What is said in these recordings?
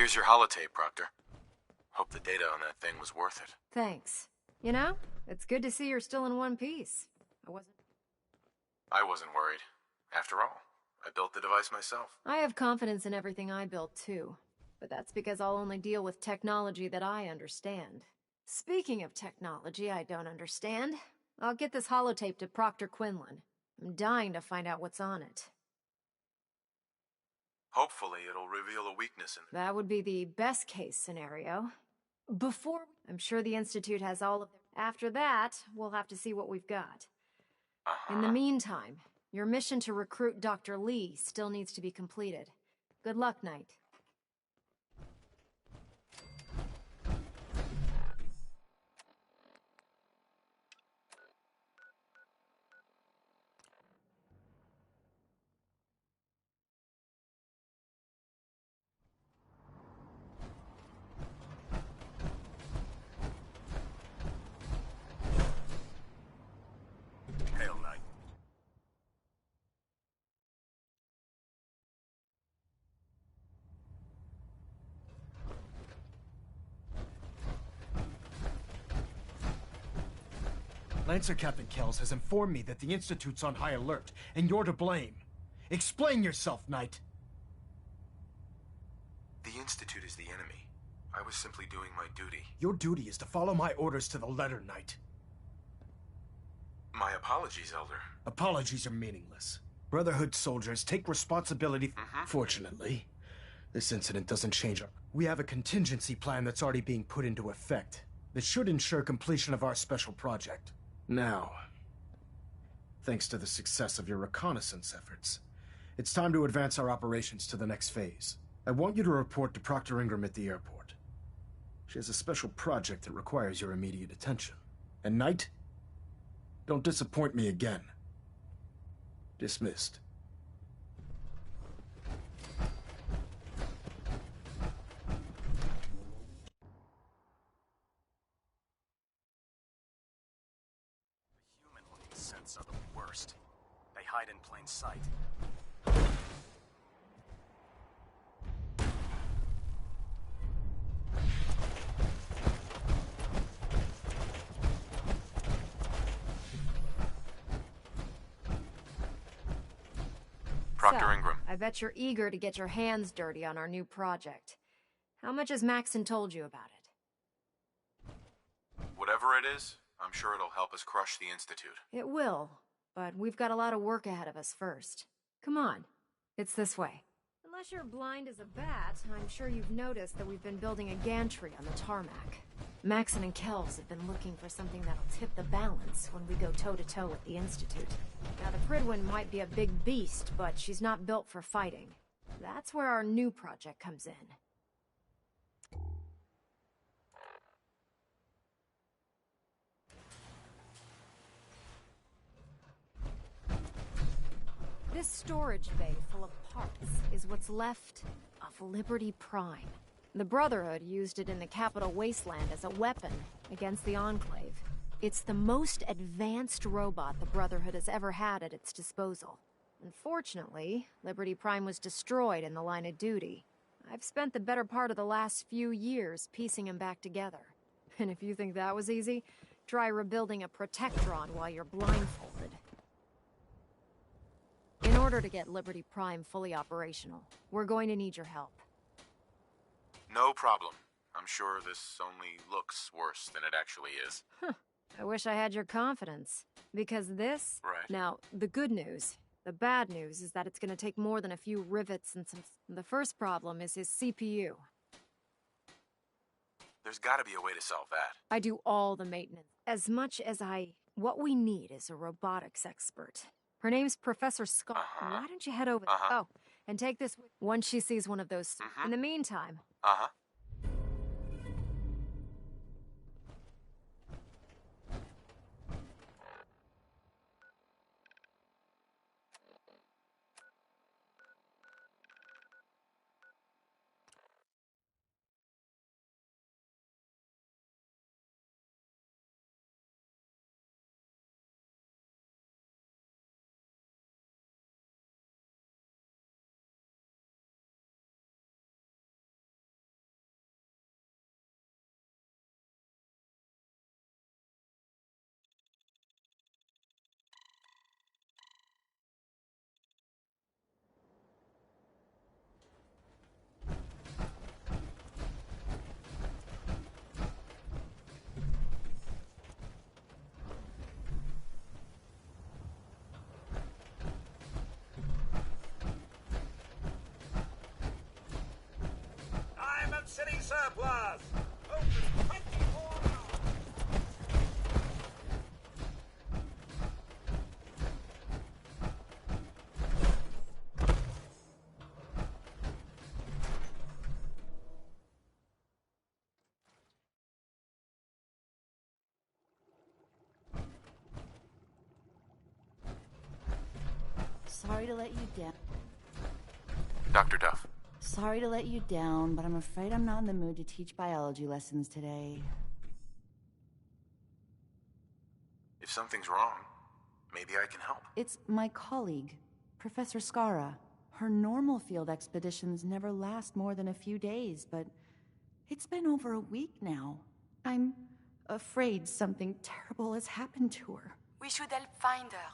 Here's your holotape, Proctor. Hope the data on that thing was worth it. Thanks. You know, it's good to see you're still in one piece. I wasn't worried. After all, I built the device myself. I have confidence in everything I built, too. But that's because I'll only deal with technology that I understand. Speaking of technology I don't understand, I'll get this holotape to Proctor Quinlan. I'm dying to find out what's on it. Hopefully it'll reveal a weakness in the... That would be the best case scenario. I'm sure the Institute has all of their... After that, we'll have to see what we've got. In the meantime, your mission to recruit Dr. Lee still needs to be completed. Good luck, Knight. Hail, Knight. Lancer Captain Kells has informed me that the Institute's on high alert, and you're to blame. Explain yourself, Knight. The Institute is the enemy. I was simply doing my duty. Your duty is to follow my orders to the letter, Knight. My apologies, Elder. Apologies are meaningless. Brotherhood soldiers take responsibility. Fortunately, this incident doesn't change our... We have a contingency plan that's already being put into effect that should ensure completion of our special project. Now, thanks to the success of your reconnaissance efforts, it's time to advance our operations to the next phase. I want you to report to Proctor Ingram at the airport. She has a special project that requires your immediate attention. And Knight, don't disappoint me again. Dismissed. Human-looking synths are the worst. They hide in plain sight. Proctor Ingram. I bet you're eager to get your hands dirty on our new project. How much has Maxon told you about it? Whatever it is, I'm sure it'll help us crush the Institute. It will, but we've got a lot of work ahead of us first. Come on, it's this way. Unless you're blind as a bat, I'm sure you've noticed that we've been building a gantry on the tarmac. Maxon and Kells have been looking for something that'll tip the balance when we go toe-to-toe with the Institute. Now, the Pridwin might be a big beast, but she's not built for fighting. That's where our new project comes in. This storage bay full of parts is what's left of Liberty Prime. The Brotherhood used it in the Capital Wasteland as a weapon against the Enclave. It's the most advanced robot the Brotherhood has ever had at its disposal. Unfortunately, Liberty Prime was destroyed in the line of duty. I've spent the better part of the last few years piecing him back together. And if you think that was easy, try rebuilding a Protectron while you're blindfolded. In order to get Liberty Prime fully operational, we're going to need your help. No problem. I'm sure this only looks worse than it actually is. I wish I had your confidence. Because this... Right. Now, the good news. The bad news is that it's going to take more than a few rivets and some... The first problem is his CPU. There's gotta be a way to solve that. I do all the maintenance. As much as I... What we need is a robotics expert. Her name's Professor Scott. Why don't you head over there? Oh, and take this once she sees one of those. In the meantime... Templars! Open 24 hours! Sorry to let you down. Dr. Duff. Sorry to let you down, but I'm afraid I'm not in the mood to teach biology lessons today. If something's wrong, maybe I can help. It's my colleague, Professor Skara. Her normal field expeditions never last more than a few days, but it's been over a week now. I'm afraid something terrible has happened to her. We should help find her.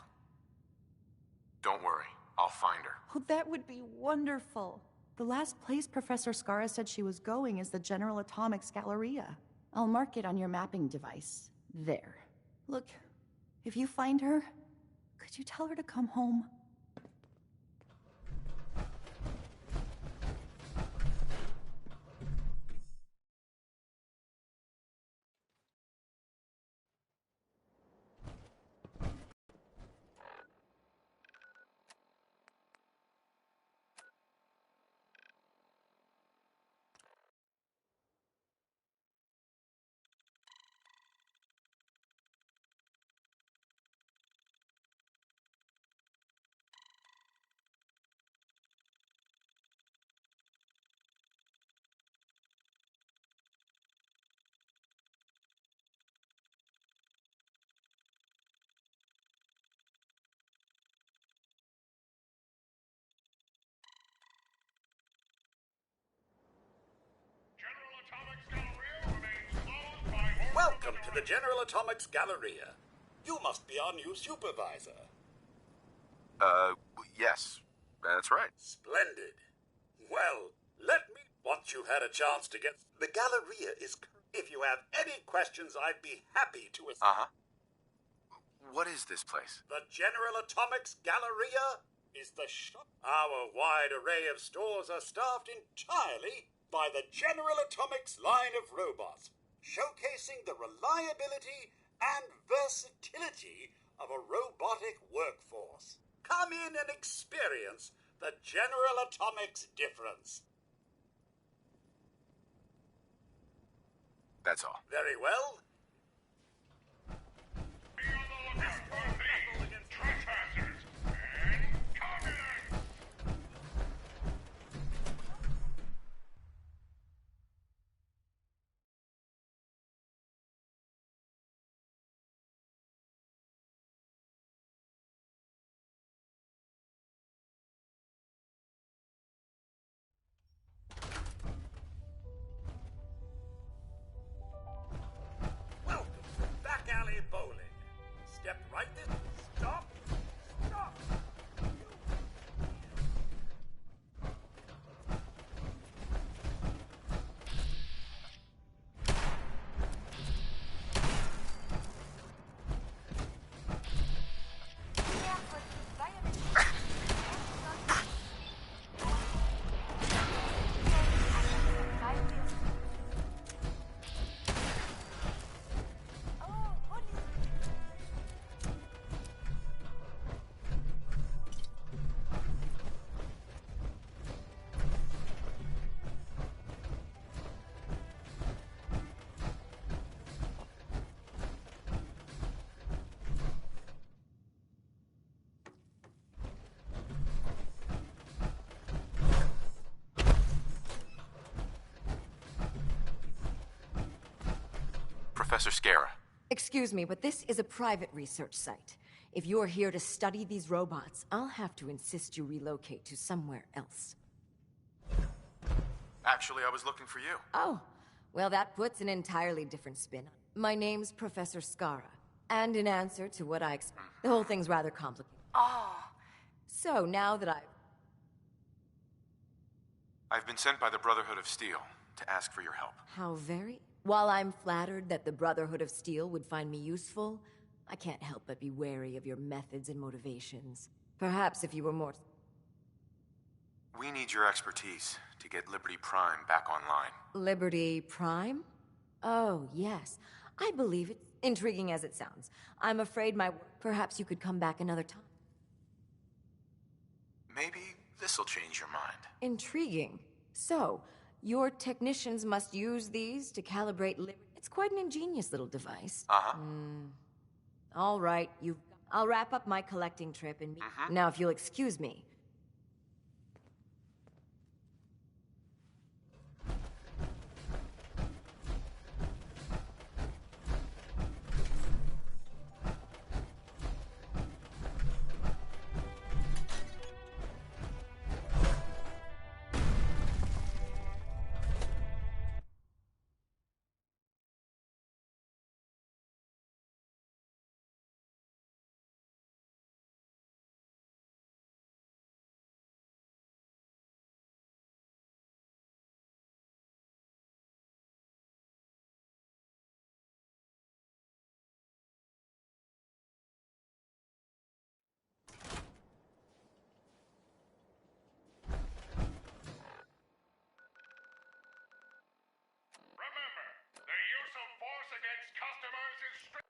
Don't worry, I'll find her. Oh, that would be wonderful. The last place Professor Skara said she was going is the General Atomics Galleria. I'll mark it on your mapping device. There. Look, if you find her, could you tell her to come home? Welcome to the General Atomics Galleria. You must be our new supervisor. Yes, that's right. Splendid. Well, let me... Once you've had a chance to get... The Galleria is... If you have any questions, I'd be happy to... Uh-huh. What is this place? The General Atomics Galleria is the shop. Our wide array of stores are staffed entirely by the General Atomics line of robots, showcasing the reliability and versatility of a robotic workforce. Come in and experience the General Atomics difference. That's all. Very well. Be on the lookout for thieves, trespassers, and communists! Welcome to Back Alley Bowling. Step right in. Stop. Stop. Professor Skara. Excuse me, but this is a private research site. If you're here to study these robots, I'll have to insist you relocate to somewhere else. Actually, I was looking for you. Oh, well, that puts an entirely different spin on it. My name's Professor Skara, and in answer to what I expect, the whole thing's rather complicated. Oh, So now that I've been sent by the Brotherhood of Steel to ask for your help. How very... While I'm flattered that the Brotherhood of Steel would find me useful, I can't help but be wary of your methods and motivations. Perhaps if you were more... We need your expertise to get Liberty Prime back online. Liberty Prime? Oh, yes. I believe it. Intriguing as it sounds. I'm afraid my... Perhaps you could come back another time. Maybe this'll change your mind. Intriguing. So, your technicians must use these to calibrate It's quite an ingenious little device. Uh-huh. All right, I'll wrap up my collecting trip and... Now, if you'll excuse me. Remember, the use of force against customers is strict.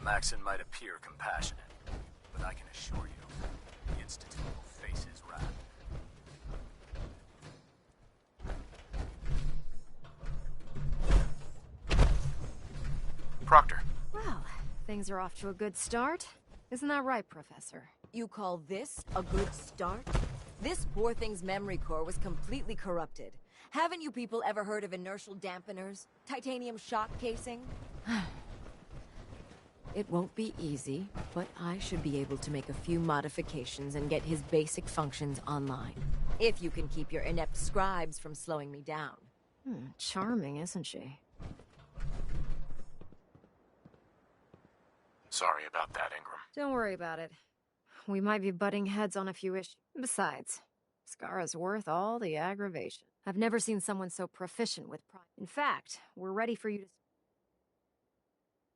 Maxon might appear compassionate, but I can assure you, the Institute will face his wrath. Proctor. Well, things are off to a good start. Isn't that right, Professor? You call this a good start? This poor thing's memory core was completely corrupted. Haven't you people ever heard of inertial dampeners? Titanium shock casing? It won't be easy, but I should be able to make a few modifications and get his basic functions online. If you can keep your inept scribes from slowing me down. Charming, isn't she? Sorry about that, Ingram. Don't worry about it. We might be butting heads on a few issues. Besides, Skara's worth all the aggravation. I've never seen someone so proficient with prime. In fact, we're ready for you to...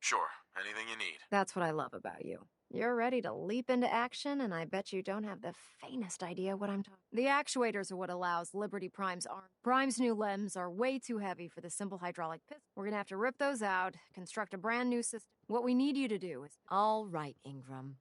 Sure, anything you need. That's what I love about you. You're ready to leap into action, and I bet you don't have the faintest idea what I'm talking. The actuators are what allows Liberty Prime's arm. Prime's new limbs are way too heavy for the simple hydraulic piston. We're gonna have to rip those out, construct a brand new system. What we need you to do is... All right, Ingram.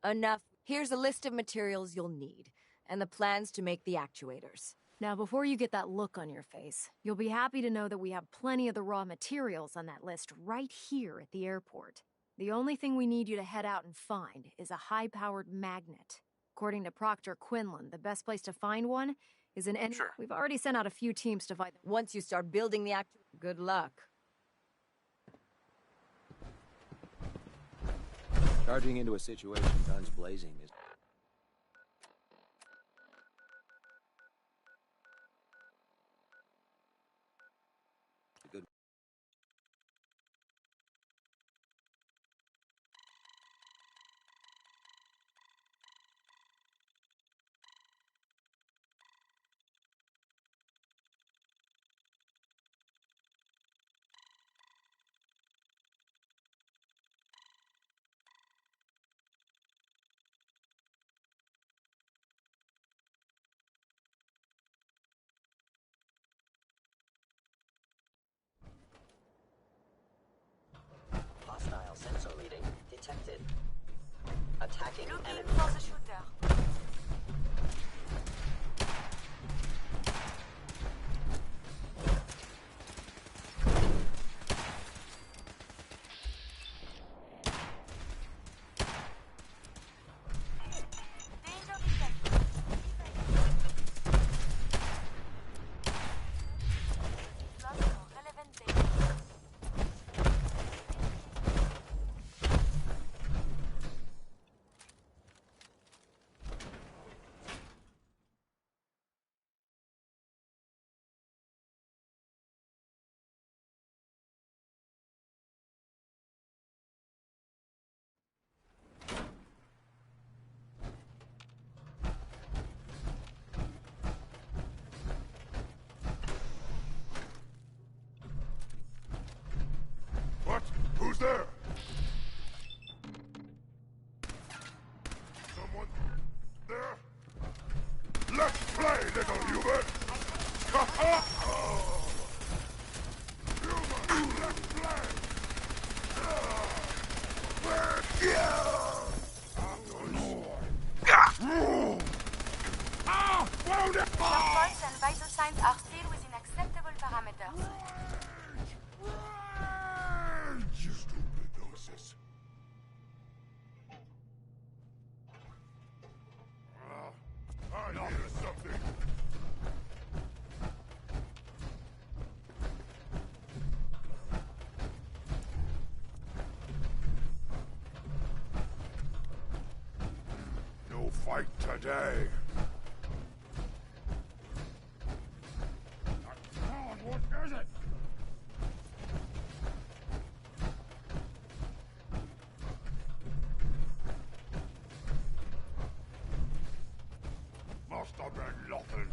Enough. Here's a list of materials you'll need, and the plans to make the actuators. Now, before you get that look on your face, you'll be happy to know that we have plenty of the raw materials on that list right here at the airport. The only thing we need you to head out and find is a high-powered magnet. According to Proctor Quinlan, the best place to find one is in... Sure. We've already sent out a few teams to find them. Once you start building the good luck. Charging into a situation guns blazing is... good. Hostile sensor reading detected. Attacking enemy. For the shooter. Danger detected. Flash for relevant data. fight today. Come on, what is it? Must have been nothing.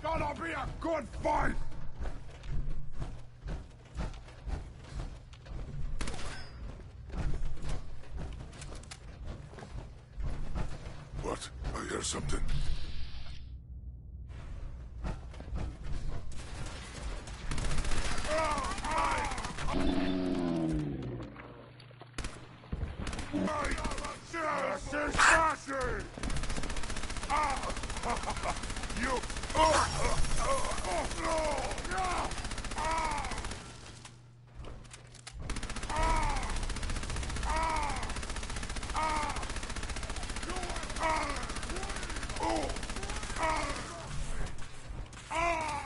Gonna be a good fight! What? I hear something. This is Sassy! You...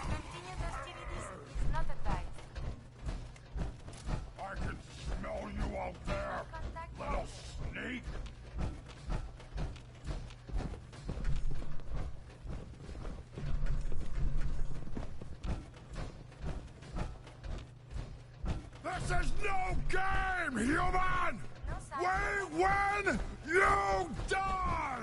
Continued hostilities is not advised. I can smell you out there, Contact little halted. sneak! This is no game, human! No sign. We win, you die!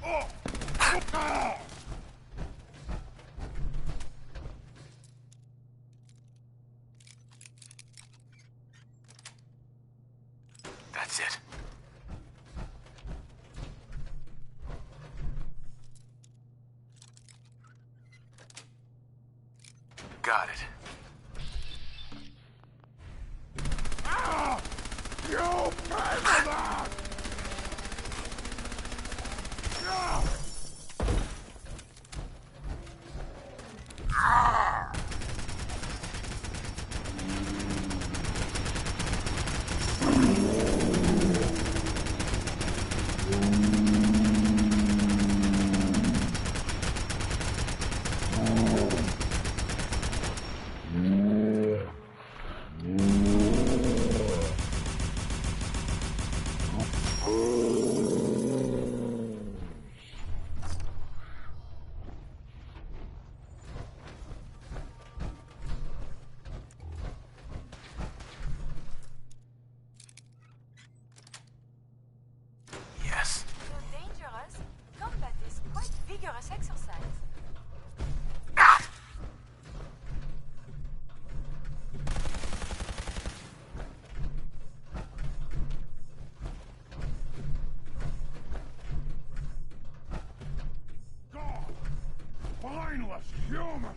Oh! Ah! That's it. Got it. Ah! You pay for that! Ah! Ah! Yes. Though dangerous, combat is quite vigorous exercise. God! Mindless human!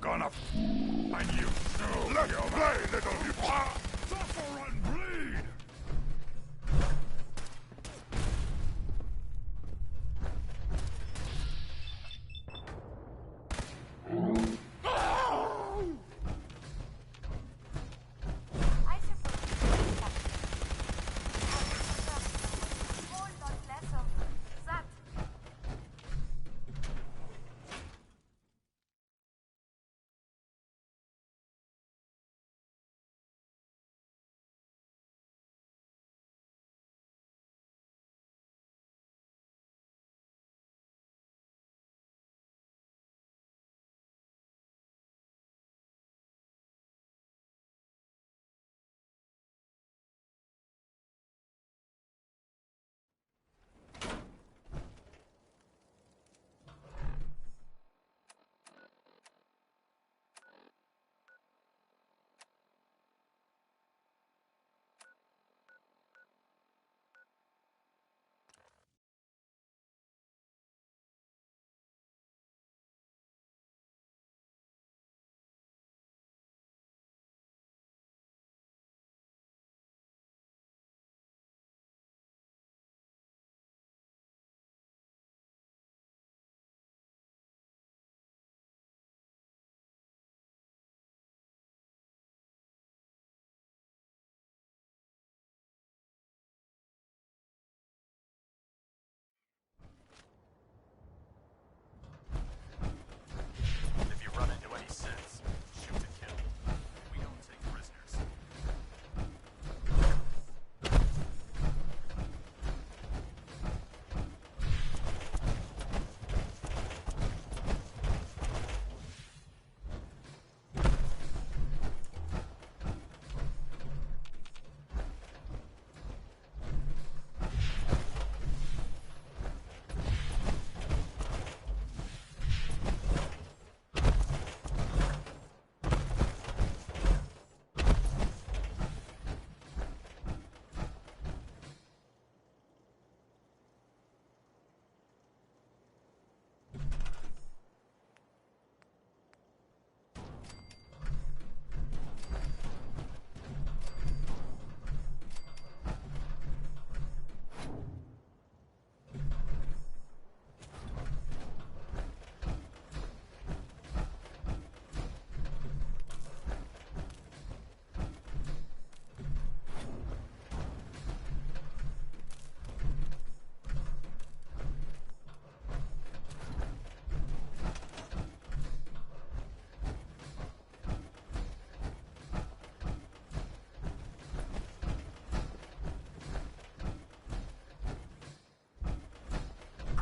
Gonna find you soon, let's play, little... Suffer and bleed!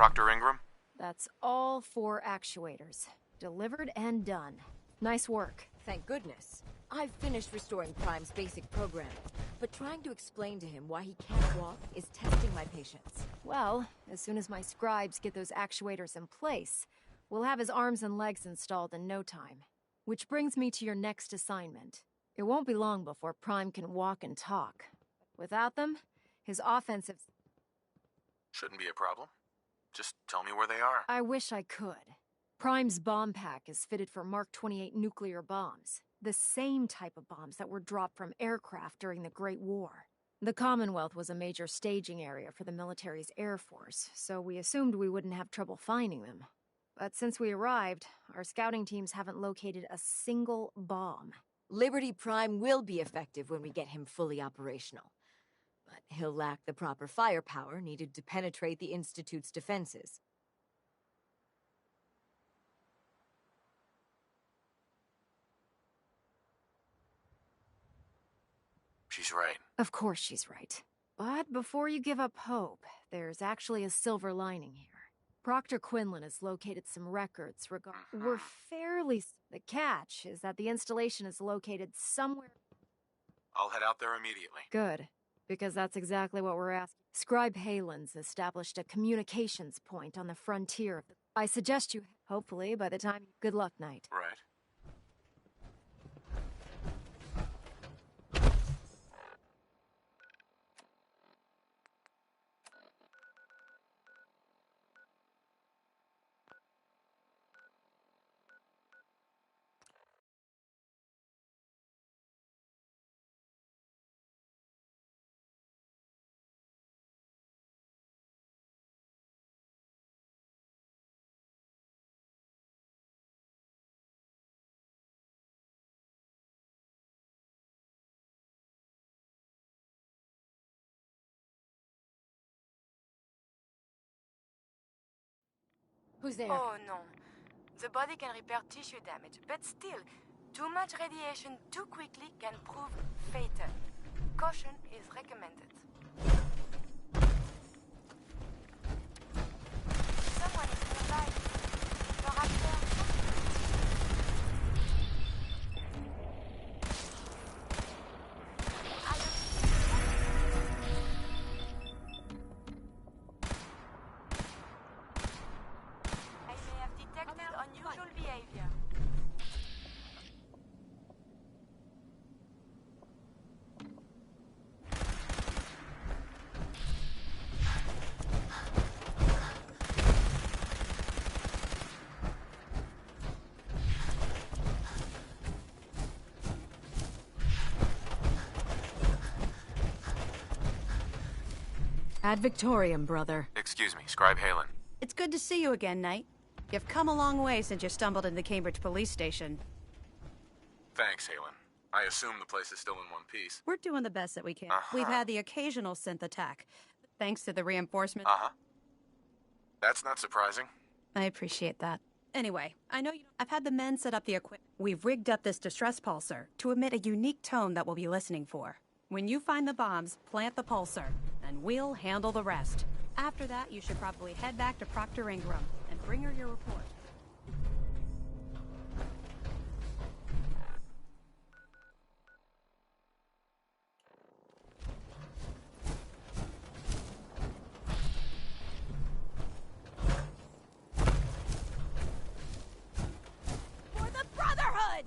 Proctor Ingram? That's all 4 actuators. Delivered and done. Nice work. Thank goodness. I've finished restoring Prime's basic programming, but trying to explain to him why he can't walk is testing my patience. Well, as soon as my scribes get those actuators in place, we'll have his arms and legs installed in no time. Which brings me to your next assignment. It won't be long before Prime can walk and talk. Without them, his offensive... Shouldn't be a problem. Just tell me where they are. I wish I could. Prime's bomb pack is fitted for Mark 28 nuclear bombs. The same type of bombs that were dropped from aircraft during the Great War. The Commonwealth was a major staging area for the military's Air Force, so we assumed we wouldn't have trouble finding them. But since we arrived, our scouting teams haven't located a single bomb. Liberty Prime will be effective when we get him fully operational. But he'll lack the proper firepower needed to penetrate the Institute's defenses. She's right. Of course she's right. But before you give up hope, there's actually a silver lining here. Proctor Quinlan has located some records regarding... We're fairly... The catch is that the installation is located somewhere... I'll head out there immediately. Good, because that's exactly what we're asking. Scribe Halen's established a communications point on the frontier of the... I suggest you... Hopefully, by the time... Good luck, Knight. Right. Who's there? Oh no. The body can repair tissue damage, but still, too much radiation too quickly can prove fatal. Caution is recommended. Someone is nearby. I may have detected unusual behavior. Ad Victoriam, brother. Excuse me, Scribe Halen. It's good to see you again, Knight. You've come a long way since you stumbled into Cambridge Police Station. Thanks, Halen. I assume the place is still in one piece. We're doing the best that we can. Uh-huh. We've had the occasional synth attack, thanks to the reinforcement. Uh-huh. That's not surprising. I appreciate that. Anyway, I know I've had the men set up the equipment. We've rigged up this distress pulsar to emit a unique tone that we'll be listening for. When you find the bombs, plant the pulsar, and we'll handle the rest. After that, you should probably head back to Proctor Ingram and bring her your report. For the Brotherhood!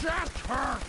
Get her!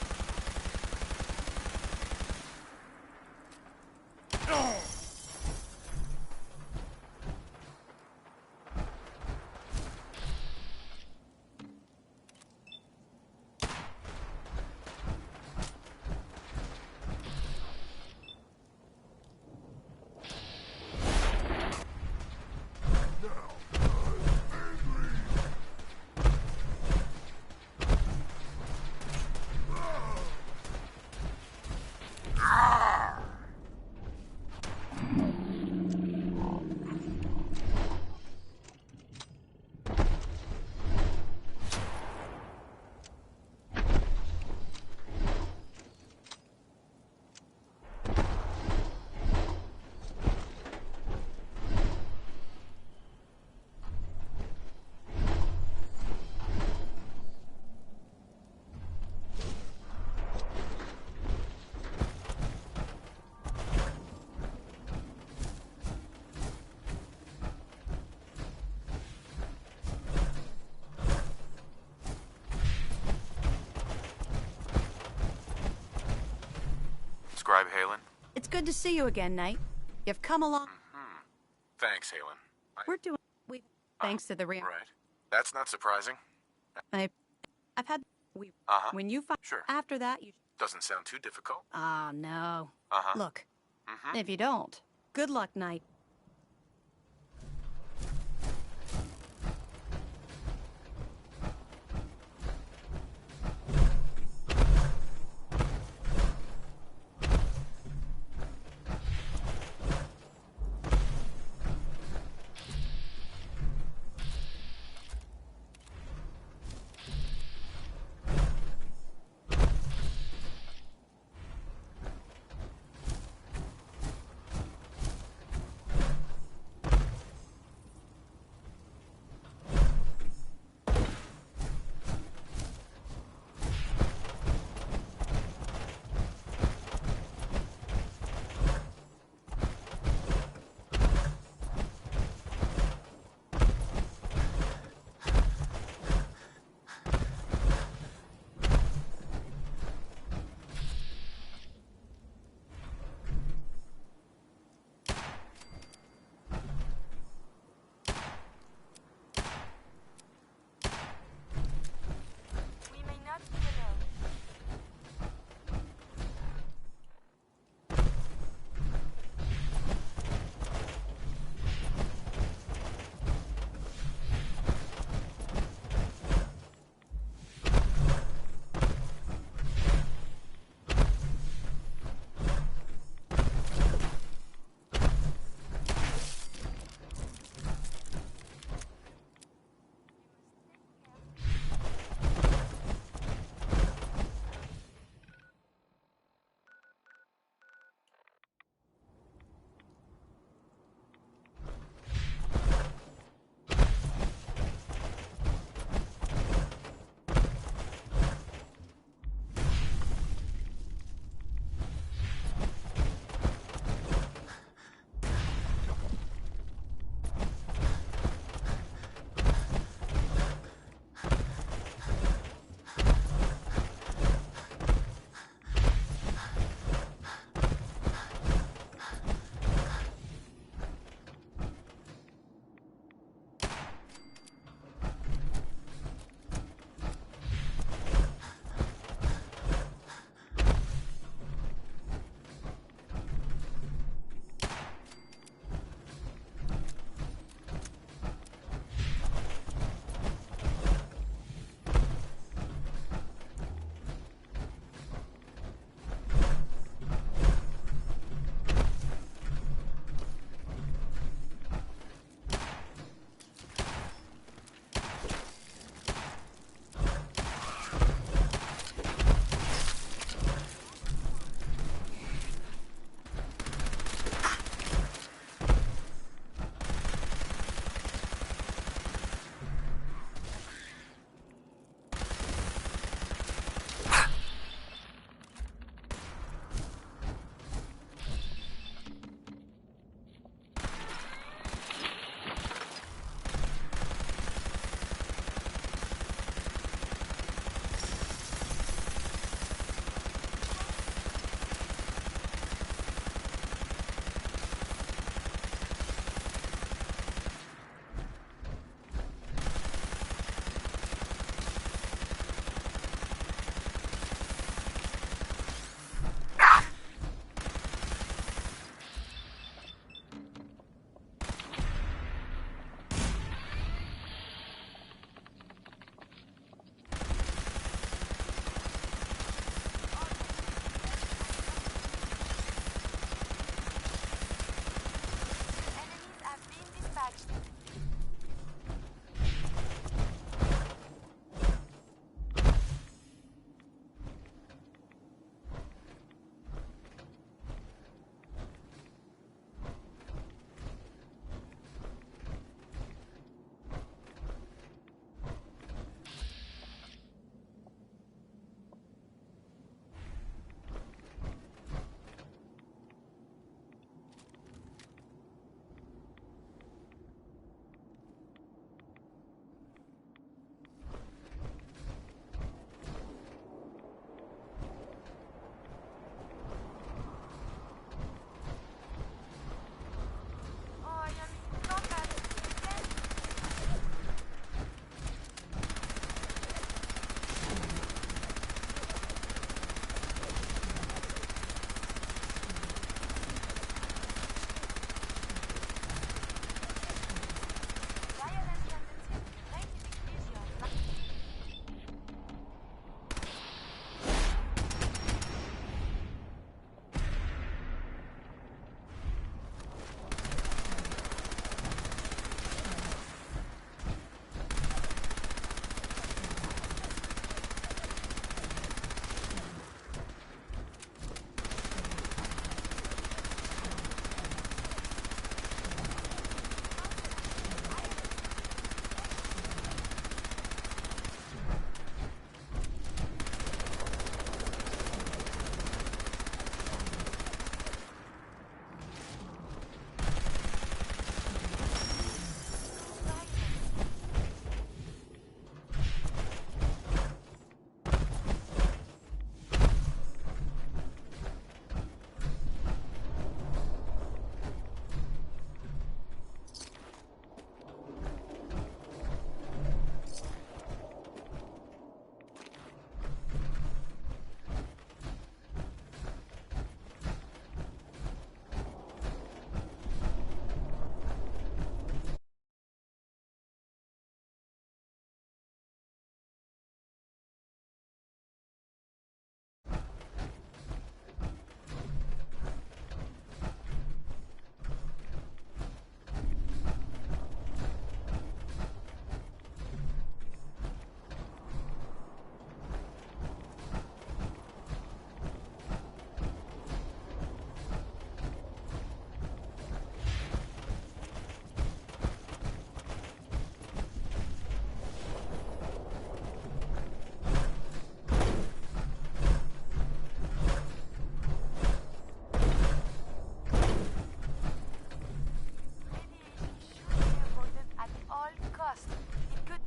Scribe Halen? It's good to see you again, Knight. You've come along. Thanks, Halen. We're doing. Thanks to the Right. That's not surprising. I've had. Uh-huh. When you find. Sure. After that, you. Doesn't sound too difficult. Ah, no. Uh-huh. Look. If you don't, good luck, Knight.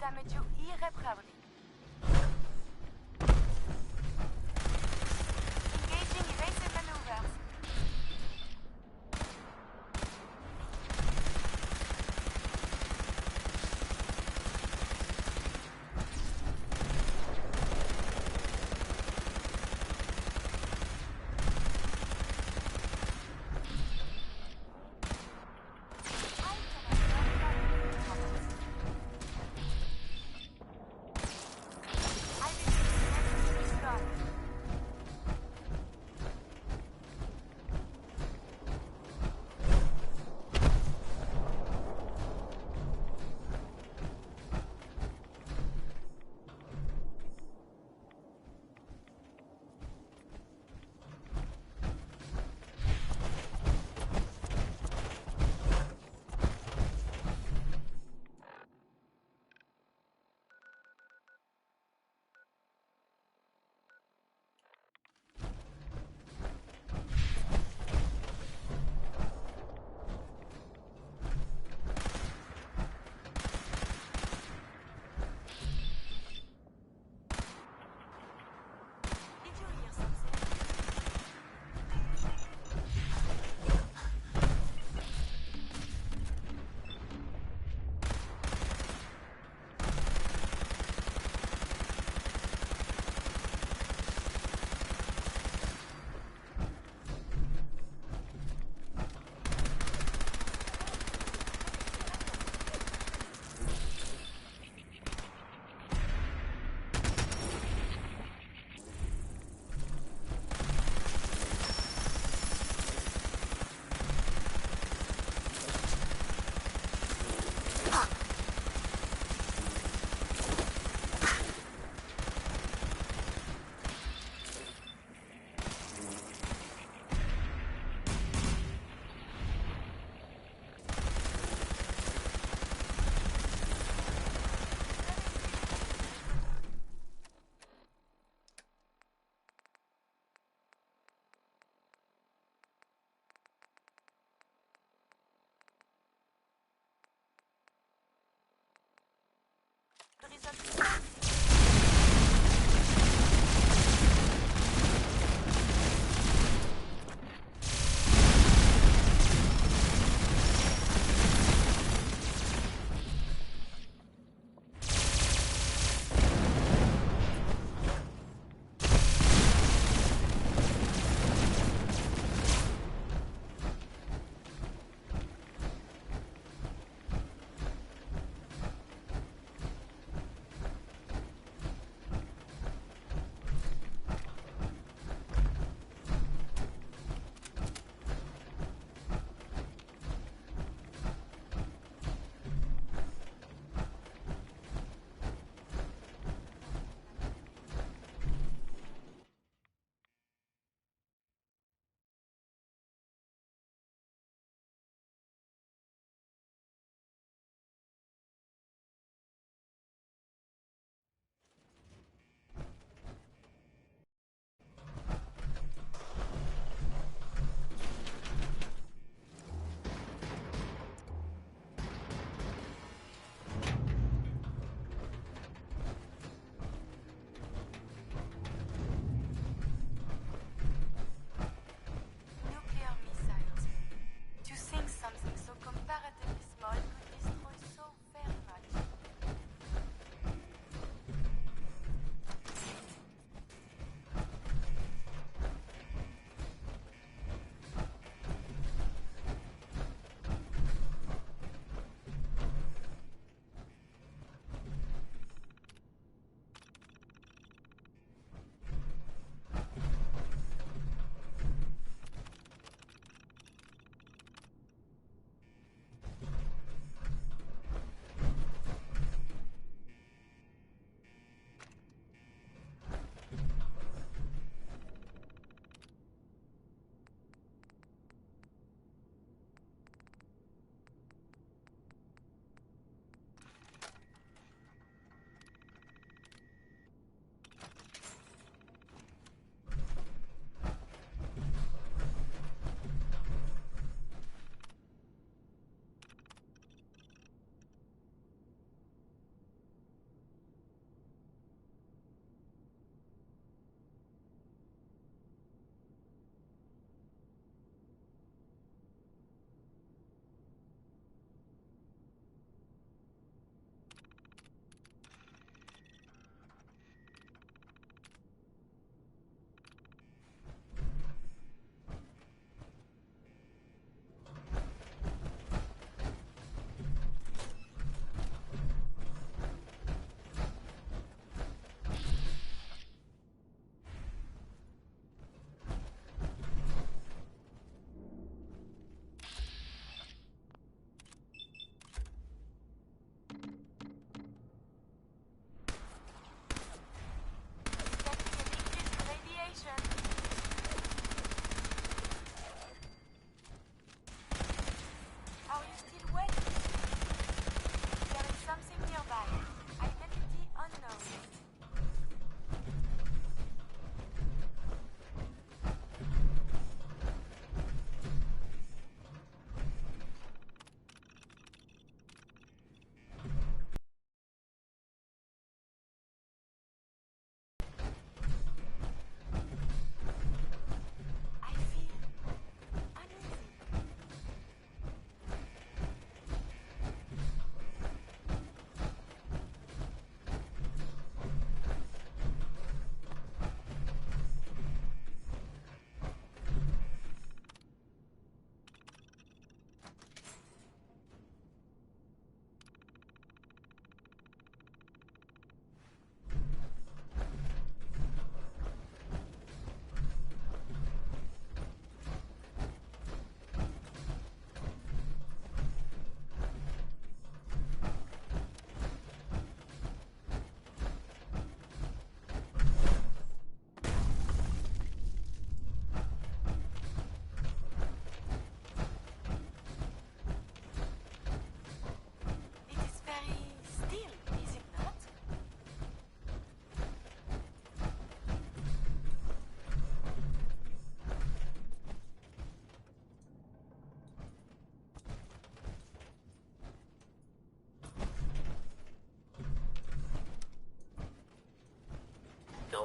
damage you irreparably. Engaging evasive maneuvers.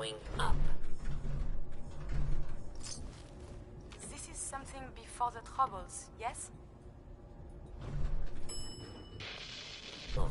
going up. This is something before the troubles, yes? Over.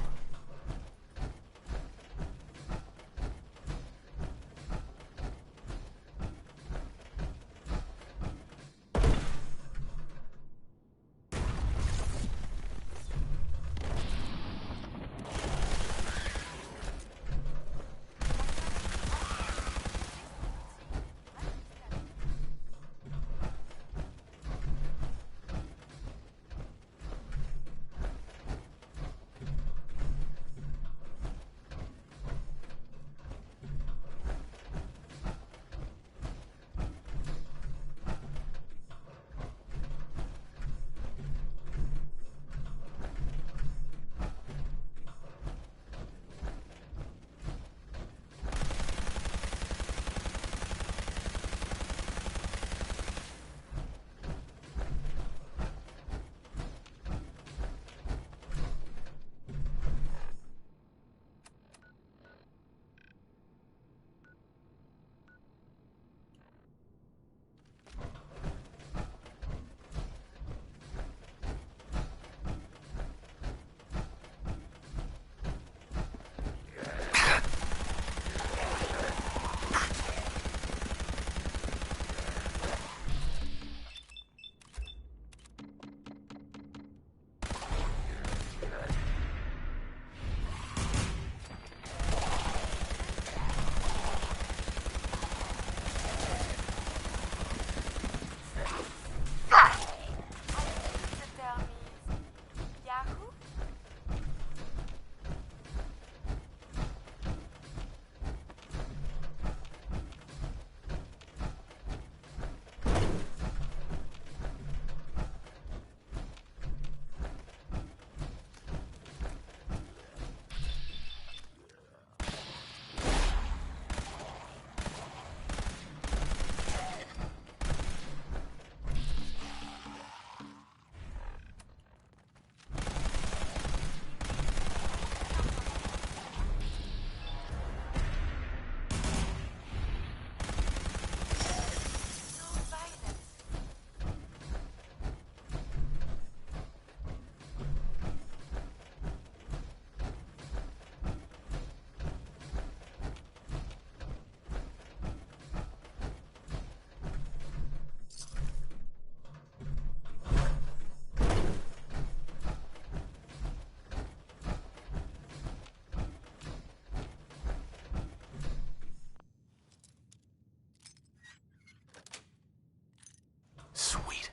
Sweet.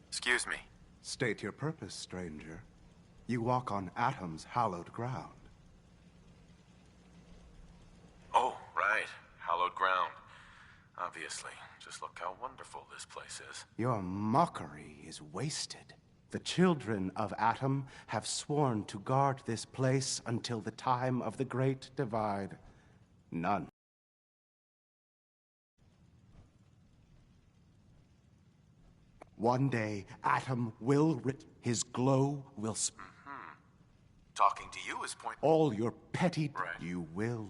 Excuse me. State your purpose, stranger. You walk on Atom's hallowed ground. Oh, right. Hallowed ground. Obviously. Just look how wonderful this place is. Your mockery is wasted. The children of Atom have sworn to guard this place until the time of the Great Divide. None. One day, Atom will his glow will Talking to you is point. all your petty Right. you will.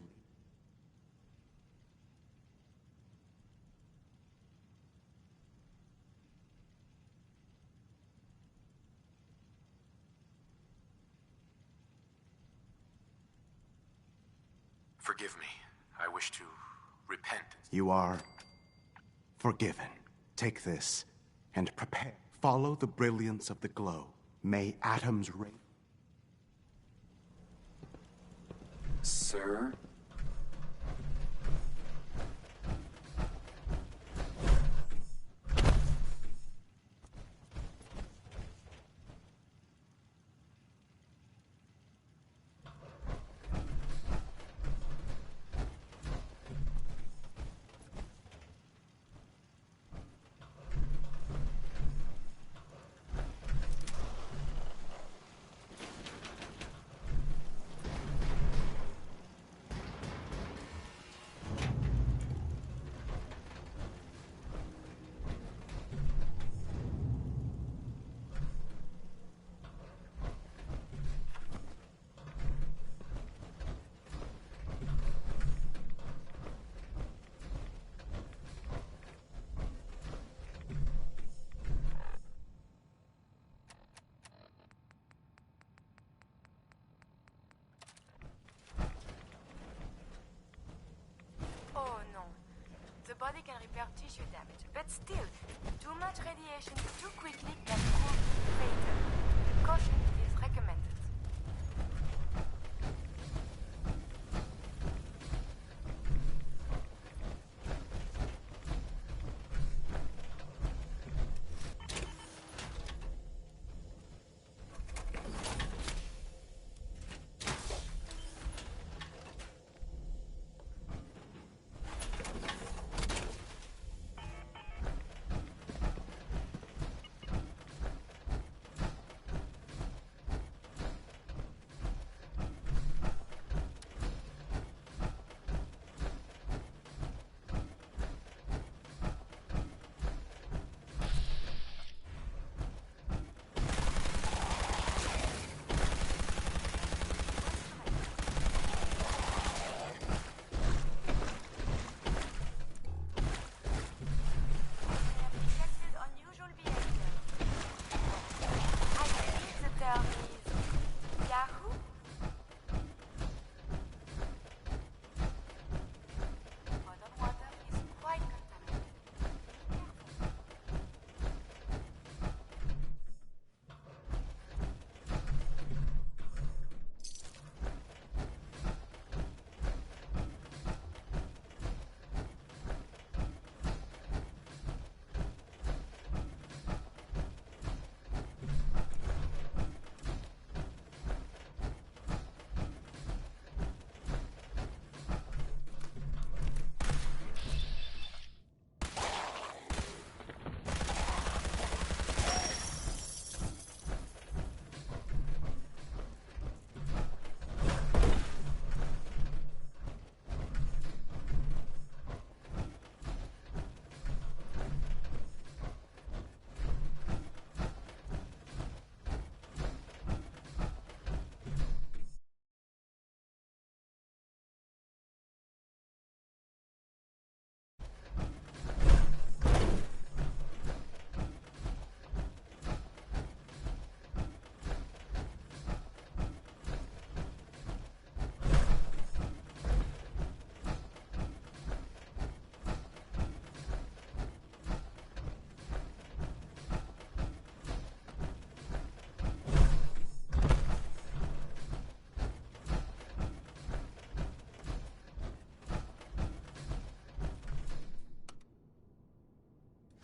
Forgive me. I wish to repent. You are forgiven. Take this and prepare. Follow the brilliance of the glow. May Atom's ray. Sir? body can repair tissue damage, but still, too much radiation too quickly can prove fatal. Caution is recommended.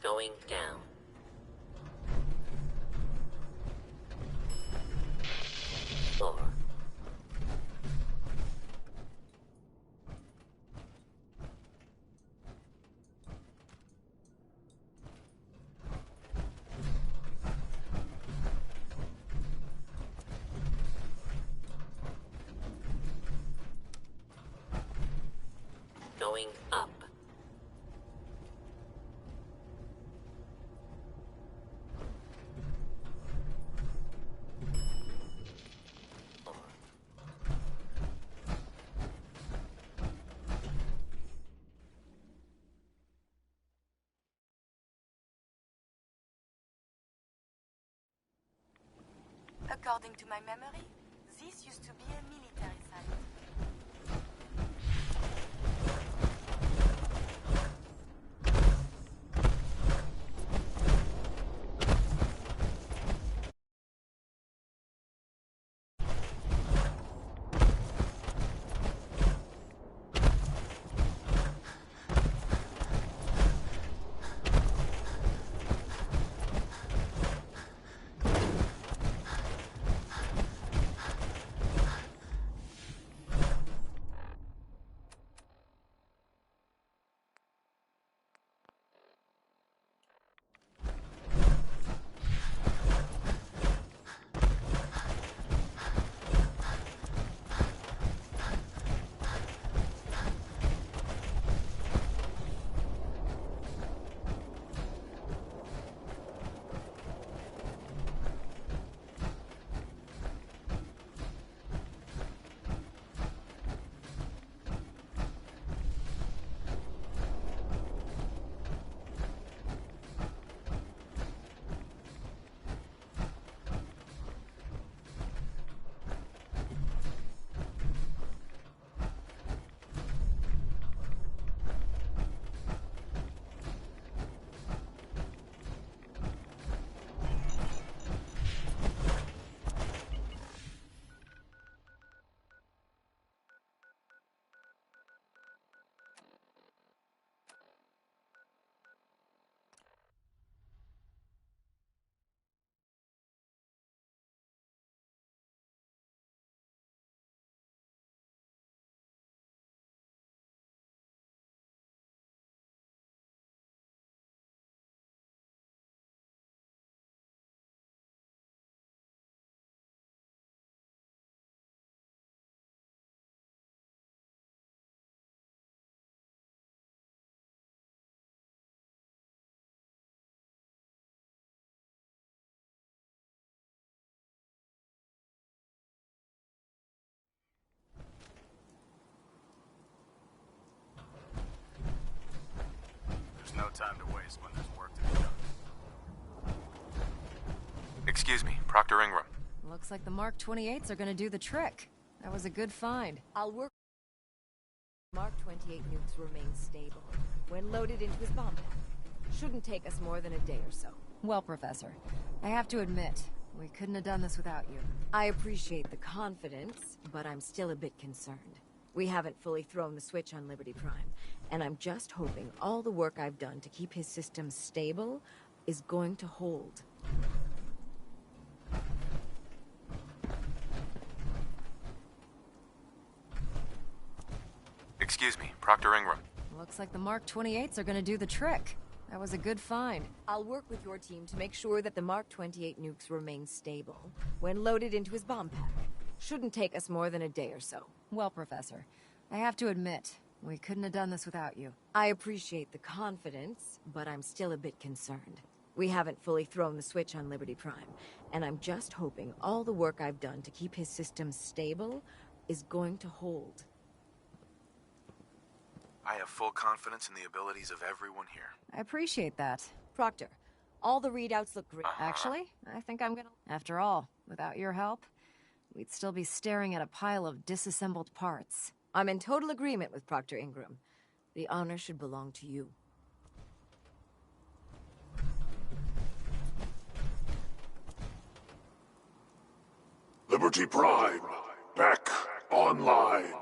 Going down. Floor. Going up. According to my memory, this used to be a military site. Proctor Ingram. Looks like the Mark 28s are gonna do the trick. That was a good find. I'll work. Mark 28 nukes remain stable when loaded into his bomb pack. Shouldn't take us more than a day or so. Well, Professor, I have to admit, we couldn't have done this without you. I appreciate the confidence, but I'm still a bit concerned. We haven't fully thrown the switch on Liberty Prime, and I'm just hoping all the work I've done to keep his systems stable is going to hold. Excuse me, Proctor Ingram. Looks like the Mark 28s are gonna do the trick. That was a good find. I'll work with your team to make sure that the Mark 28 nukes remain stable when loaded into his bomb pack. Shouldn't take us more than a day or so. Well, Professor, I have to admit, we couldn't have done this without you. I appreciate the confidence, but I'm still a bit concerned. We haven't fully thrown the switch on Liberty Prime, and I'm just hoping all the work I've done to keep his systems stable is going to hold. I have full confidence in the abilities of everyone here. I appreciate that. Proctor, all the readouts look great. Actually, I think I'm gonna... After all, without your help, we'd still be staring at a pile of disassembled parts. I'm in total agreement with Proctor Ingram. The honor should belong to you. Liberty Prime, back online.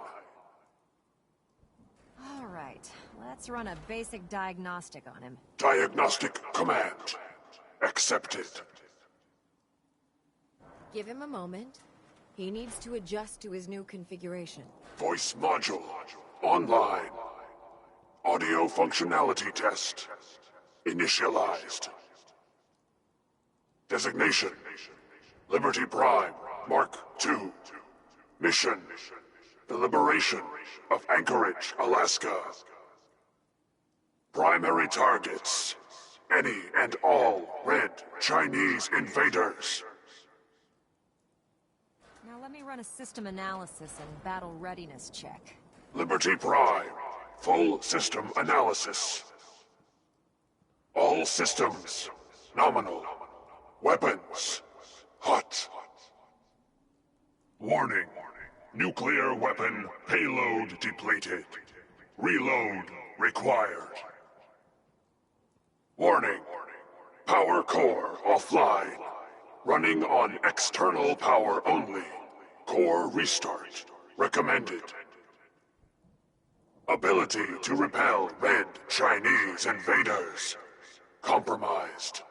All right, let's run a basic diagnostic on him. Diagnostic command accepted. Give him a moment. He needs to adjust to his new configuration. Voice module online. Audio functionality test initialized. Designation: Liberty Prime Mark II. Mission: the liberation of Anchorage, Alaska. Primary targets: any and all red Chinese invaders. Now let me run a system analysis and battle readiness check. Liberty Prime, full system analysis. All systems nominal. Weapons hot. Warning. Nuclear weapon payload depleted. Reload required. Warning. Power core offline. Running on external power only. Core restart recommended. Ability to repel red Chinese invaders compromised.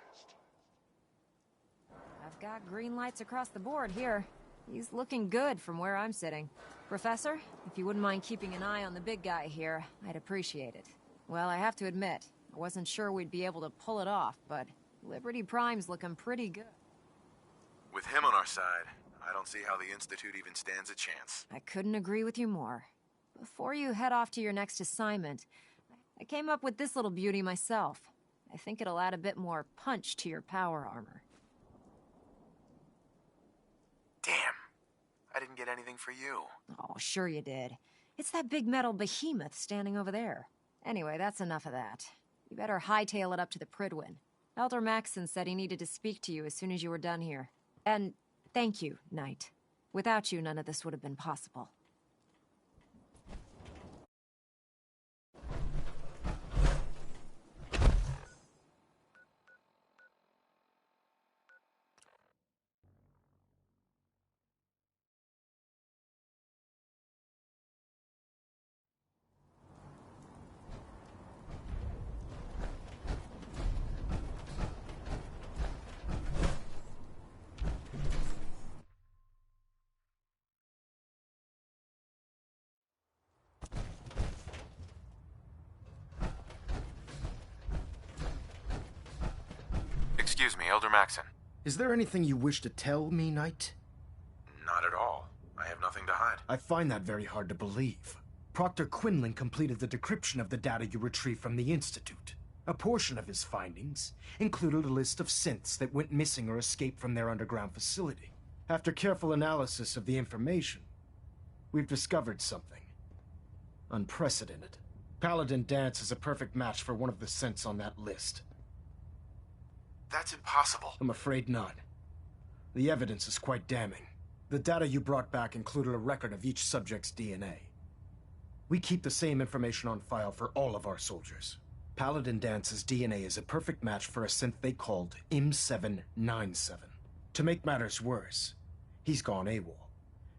I've got green lights across the board here. He's looking good from where I'm sitting. Professor, if you wouldn't mind keeping an eye on the big guy here, I'd appreciate it. Well, I have to admit, I wasn't sure we'd be able to pull it off, but Liberty Prime's looking pretty good. With him on our side, I don't see how the Institute even stands a chance. I couldn't agree with you more. Before you head off to your next assignment, I came up with this little beauty myself. I think it'll add a bit more punch to your power armor. Damn. I didn't get anything for you. Oh, sure you did. It's that big metal behemoth standing over there. Anyway, that's enough of that. You better hightail it up to the Pridwin. Elder Maxson said he needed to speak to you as soon as you were done here. And thank you, Knight. Without you, none of this would have been possible. Excuse me, Elder Maxson. Is there anything you wish to tell me, Knight? Not at all. I have nothing to hide. I find that very hard to believe. Proctor Quinlan completed the decryption of the data you retrieved from the Institute. A portion of his findings included a list of synths that went missing or escaped from their underground facility. After careful analysis of the information, we've discovered something unprecedented. Paladin Dance is a perfect match for one of the synths on that list. That's impossible. I'm afraid not. The evidence is quite damning. The data you brought back included a record of each subject's DNA. We keep the same information on file for all of our soldiers. Paladin Dance's DNA is a perfect match for a synth they called M797. To make matters worse, he's gone AWOL.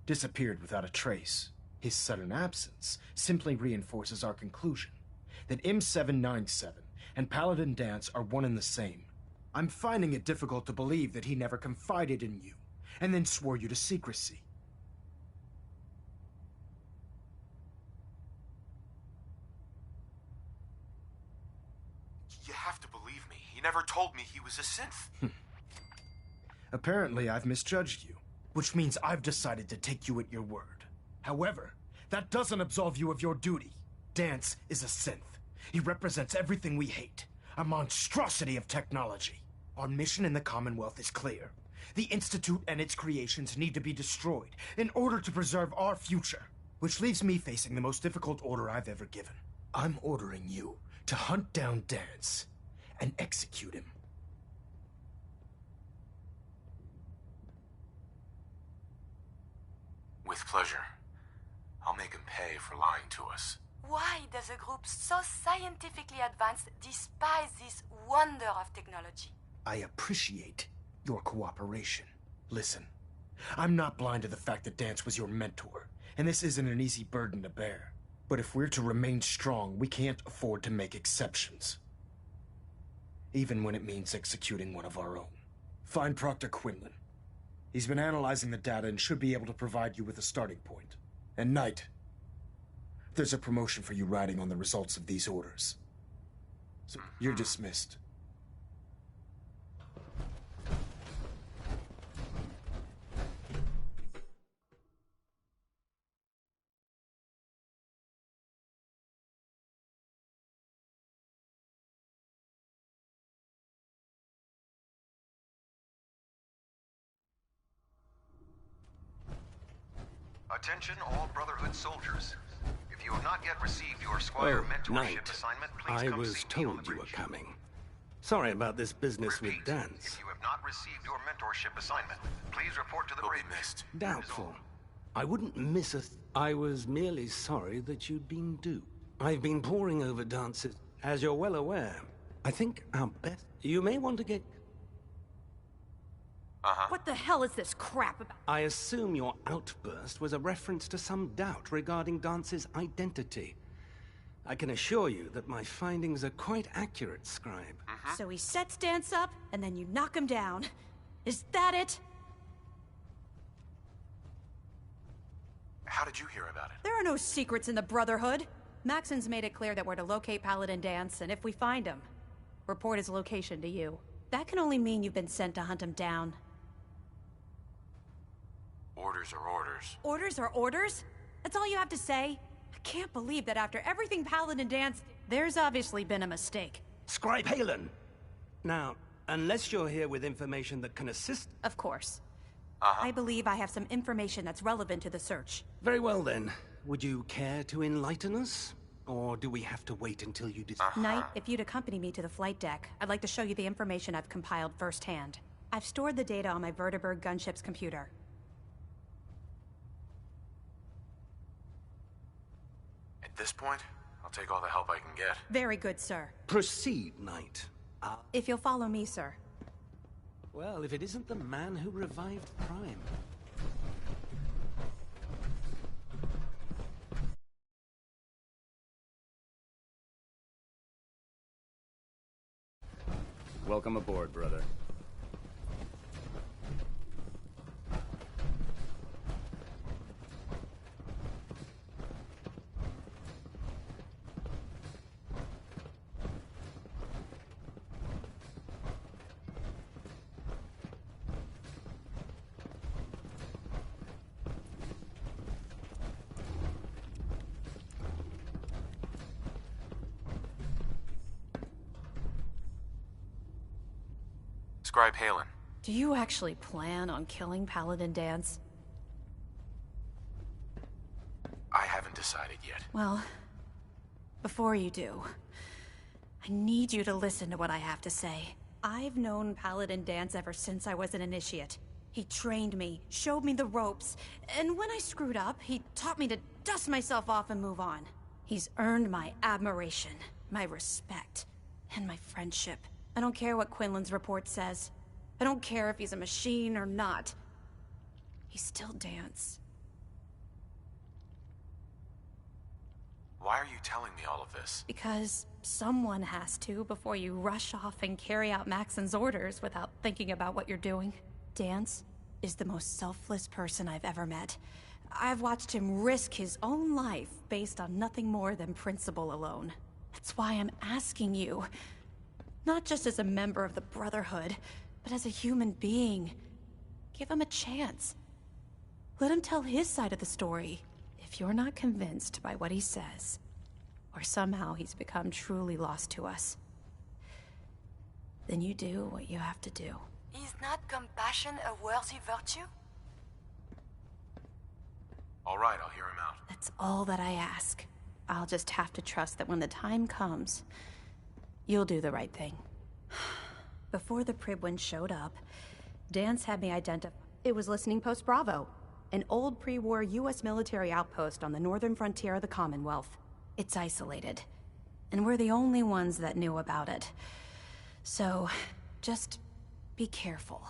Disappeared without a trace. His sudden absence simply reinforces our conclusion that M797 and Paladin Dance are one and the same. I'm finding it difficult to believe that he never confided in you, and then swore you to secrecy. You have to believe me. He never told me he was a synth. Apparently, I've misjudged you, which means I've decided to take you at your word. However, that doesn't absolve you of your duty. Dance is a synth. He represents everything we hate, a monstrosity of technology. Our mission in the Commonwealth is clear. The Institute and its creations need to be destroyed in order to preserve our future, which leaves me facing the most difficult order I've ever given. I'm ordering you to hunt down Dance and execute him. With pleasure. I'll make him pay for lying to us. Why does a group so scientifically advanced despise this wonder of technology? I appreciate your cooperation. Listen, I'm not blind to the fact that Dance was your mentor, and this isn't an easy burden to bear. But if we're to remain strong, we can't afford to make exceptions. Even when it means executing one of our own. Find Proctor Quinlan. He's been analyzing the data and should be able to provide you with a starting point. And Knight, there's a promotion for you riding on the results of these orders. So you're dismissed. Attention all Brotherhood soldiers. If you have not yet received your Squire mentorship Knight. assignment, please I come was see me on the told you were bridge. coming. Sorry about this business with Dance. If you have not received your mentorship assignment, please report to the bridge. Doubtful. I wouldn't miss a... I was merely sorry that you'd been duped. I've been poring over Dance's... As you're well aware, I think our best... You may want to get... What the hell is this crap about? I assume your outburst was a reference to some doubt regarding Dance's identity. I can assure you that my findings are quite accurate, Scribe. So he sets Dance up, and then you knock him down. Is that it? How did you hear about it? There are no secrets in the Brotherhood. Maxon's made it clear that we're to locate Paladin Dance, and if we find him, report his location to you. That can only mean you've been sent to hunt him down. Orders are orders. Orders are orders? That's all you have to say? I can't believe that after everything Paladin Dance... There's obviously been a mistake. Scribe Halen! Now, unless you're here with information that can assist... Of course. I believe I have some information that's relevant to the search. Very well then. Would you care to enlighten us? Or do we have to wait until you decide? Knight, if you'd accompany me to the flight deck, I'd like to show you the information I've compiled firsthand. I've stored the data on my Vertibird gunship's computer. At this point, I'll take all the help I can get. Very good, sir. Proceed, Knight. If you'll follow me, sir. Well, if it isn't the man who revived Prime. Welcome aboard, brother. Scribe Halen. Do you actually plan on killing Paladin Dance? I haven't decided yet. Well, before you do, I need you to listen to what I have to say. I've known Paladin Dance ever since I was an initiate. He trained me, showed me the ropes, and when I screwed up, he taught me to dust myself off and move on. He's earned my admiration, my respect, and my friendship. I don't care what Quinlan's report says. I don't care if he's a machine or not. He still dances. Why are you telling me all of this? Because someone has to before you rush off and carry out Maxon's orders without thinking about what you're doing. Dance is the most selfless person I've ever met. I've watched him risk his own life based on nothing more than principle alone. That's why I'm asking you, not just as a member of the Brotherhood, but as a human being. Give him a chance. Let him tell his side of the story. If you're not convinced by what he says, or somehow he's become truly lost to us, then you do what you have to do. Is not compassion a worthy virtue? All right, I'll hear him out. That's all that I ask. I'll just have to trust that when the time comes, you'll do the right thing. Before the Pribwin showed up, Dance had me identify. It was Listening Post Bravo, an old pre-war US military outpost on the northern frontier of the Commonwealth. It's isolated, and we're the only ones that knew about it. So, just be careful.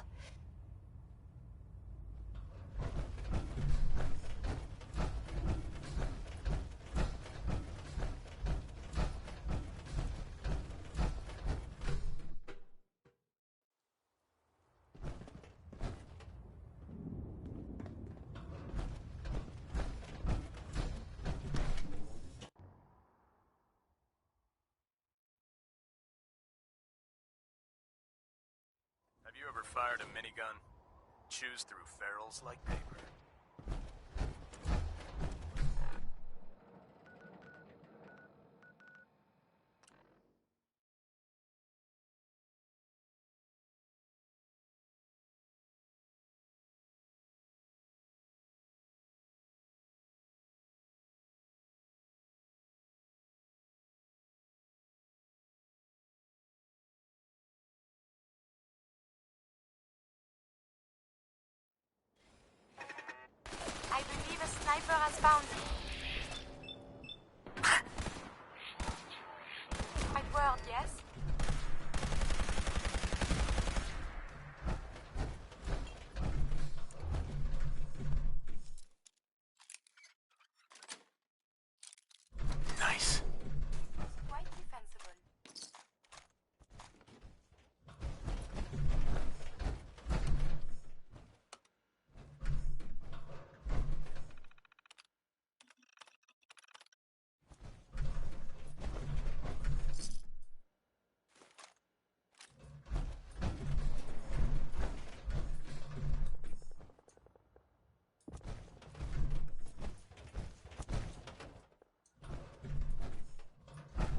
Have you ever fired a minigun? Chews through ferrules like paper. I believe a sniper has found me. Right word, yes? Nice. Quite defensible.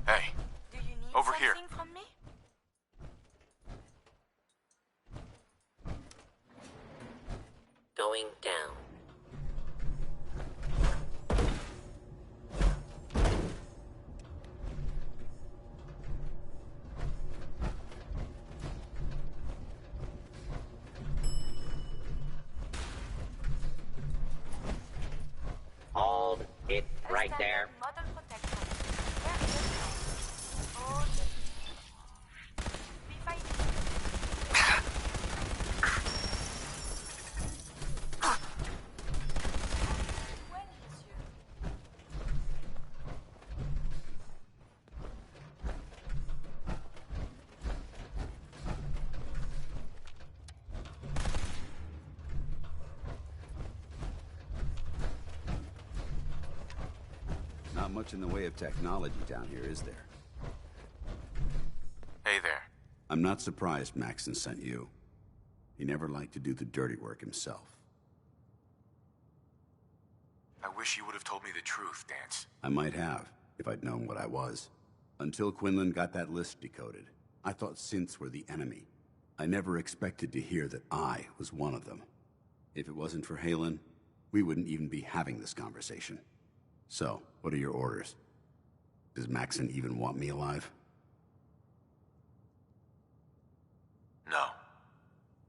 Hey, Do you need over something here. from me? Going down. Hold it right there. Model protection. Where is it now? Hold it. Be fighting. Well, monsieur. Not much in the way of technology down here, is there? Hey there. I'm not surprised Maxon sent you. He never liked to do the dirty work himself. I wish you would have told me the truth, Dance. I might have, if I'd known what I was. Until Quinlan got that list decoded, I thought synths were the enemy. I never expected to hear that I was one of them. If it wasn't for Halen, we wouldn't even be having this conversation. So, what are your orders? Does Maxon even want me alive? No.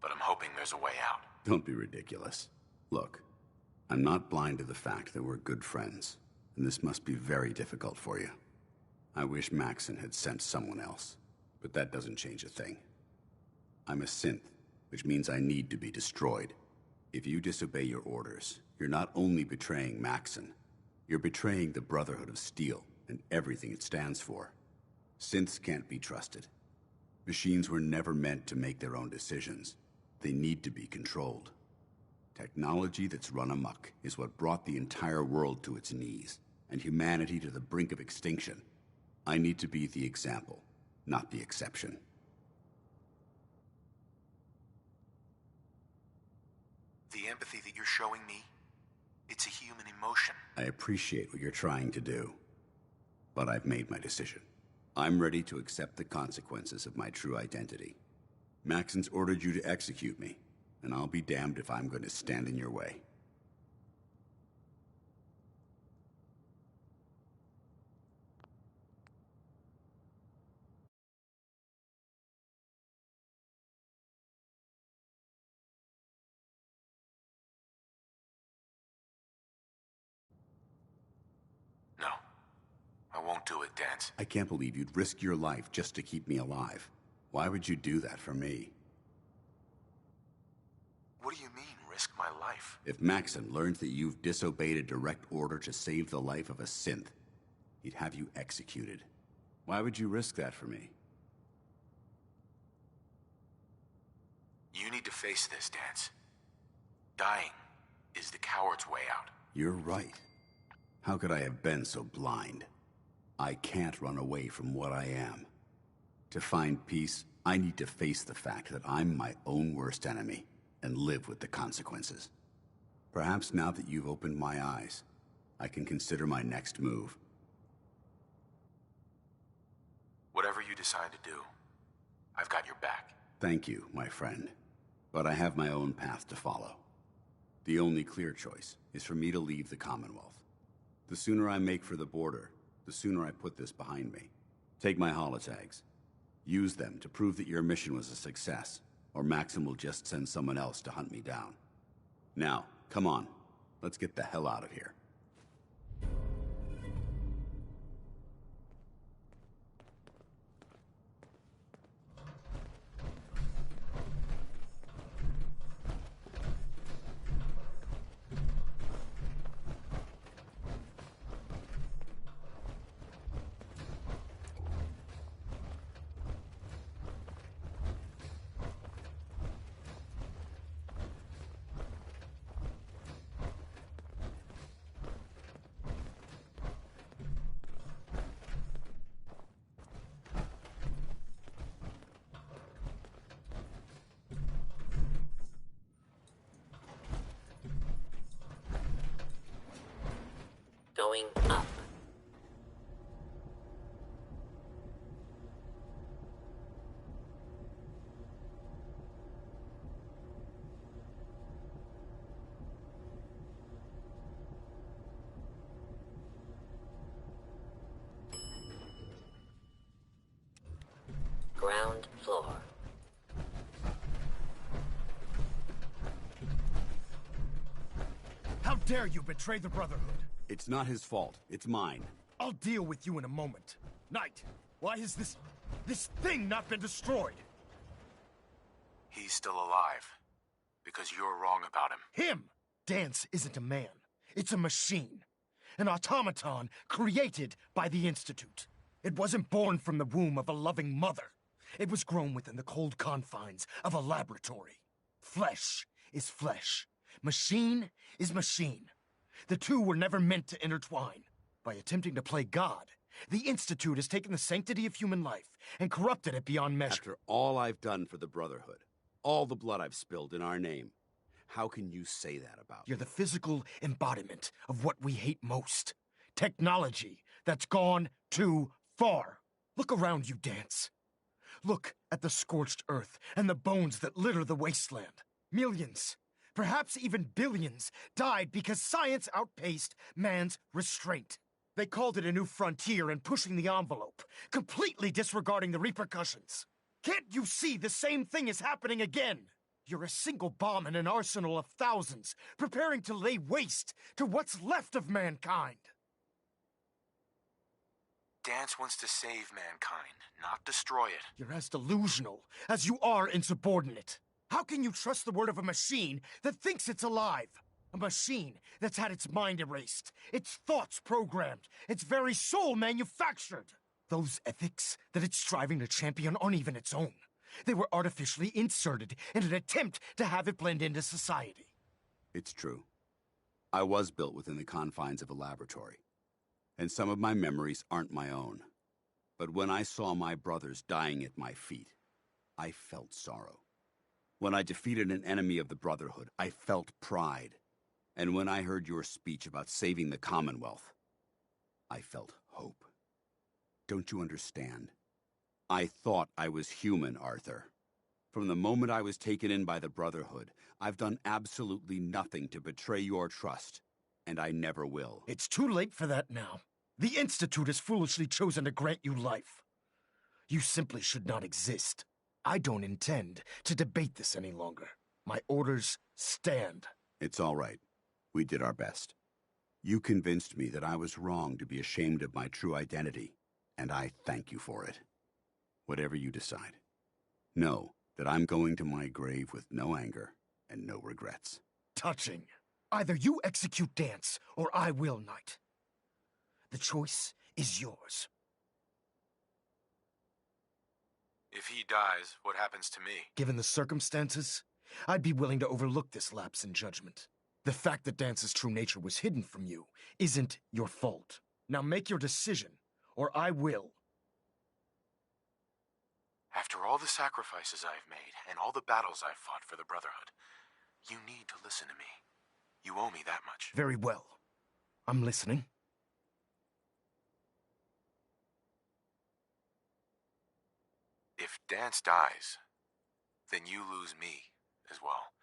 But I'm hoping there's a way out. Don't be ridiculous. Look, I'm not blind to the fact that we're good friends, and this must be very difficult for you. I wish Maxon had sent someone else, but that doesn't change a thing. I'm a synth, which means I need to be destroyed. If you disobey your orders, you're not only betraying Maxon, you're betraying the Brotherhood of Steel and everything it stands for. Synths can't be trusted. Machines were never meant to make their own decisions. They need to be controlled. Technology that's run amok is what brought the entire world to its knees, and humanity to the brink of extinction. I need to be the example, not the exception. The empathy that you're showing me, it's a human emotion. I appreciate what you're trying to do, but I've made my decision. I'm ready to accept the consequences of my true identity. Maxon's ordered you to execute me, and I'll be damned if I'm going to stand in your way. No. I won't do it, Dance. I can't believe you'd risk your life just to keep me alive. Why would you do that for me? What do you mean, risk my life? If Maxon learns that you've disobeyed a direct order to save the life of a synth, he'd have you executed. Why would you risk that for me? You need to face this, Dance. Dying is the coward's way out. You're right. How could I have been so blind? I can't run away from what I am. To find peace, I need to face the fact that I'm my own worst enemy and live with the consequences. Perhaps now that you've opened my eyes, I can consider my next move. Whatever you decide to do, I've got your back. Thank you, my friend. But I have my own path to follow. The only clear choice is for me to leave the Commonwealth. The sooner I make for the border, the sooner I put this behind me. Take my holotags. Use them to prove that your mission was a success, or Maxim will just send someone else to hunt me down. Now, come on. Let's get the hell out of here. Going up. Ground floor. How dare you betray the Brotherhood? It's not his fault. It's mine. I'll deal with you in a moment. Knight, why has this thing not been destroyed? He's still alive. Because you're wrong about him. Him! Dance isn't a man. It's a machine. An automaton created by the Institute. It wasn't born from the womb of a loving mother. It was grown within the cold confines of a laboratory. Flesh is flesh. Machine is machine. The two were never meant to intertwine. By attempting to play God, the Institute has taken the sanctity of human life and corrupted it beyond measure. After all I've done for the Brotherhood, all the blood I've spilled in our name, how can you say that about me? You're the physical embodiment of what we hate most. Technology that's gone too far. Look around you, Dance. Look at the scorched earth and the bones that litter the wasteland. Millions, perhaps even billions, died because science outpaced man's restraint. They called it a new frontier and pushing the envelope, completely disregarding the repercussions. Can't you see the same thing is happening again? You're a single bomb in an arsenal of thousands, preparing to lay waste to what's left of mankind. Dance wants to save mankind, not destroy it. You're as delusional as you are insubordinate. How can you trust the word of a machine that thinks it's alive? A machine that's had its mind erased, its thoughts programmed, its very soul manufactured. Those ethics that it's striving to champion aren't even its own. They were artificially inserted in an attempt to have it blend into society. It's true. I was built within the confines of a laboratory, and some of my memories aren't my own. But when I saw my brothers dying at my feet, I felt sorrow. When I defeated an enemy of the Brotherhood, I felt pride. And when I heard your speech about saving the Commonwealth, I felt hope. Don't you understand? I thought I was human, Arthur. From the moment I was taken in by the Brotherhood, I've done absolutely nothing to betray your trust, and I never will. It's too late for that now. The Institute has foolishly chosen to grant you life. You simply should not exist. I don't intend to debate this any longer. My orders stand. It's all right. We did our best. You convinced me that I was wrong to be ashamed of my true identity, and I thank you for it. Whatever you decide, know that I'm going to my grave with no anger and no regrets. Touching. Either you execute Dance, or I will, Knight. The choice is yours. If he dies, what happens to me? Given the circumstances, I'd be willing to overlook this lapse in judgment. The fact that Dance's true nature was hidden from you isn't your fault. Now make your decision, or I will. After all the sacrifices I've made, and all the battles I've fought for the Brotherhood, you need to listen to me. You owe me that much. Very well. I'm listening. If Dance dies, then you lose me as well.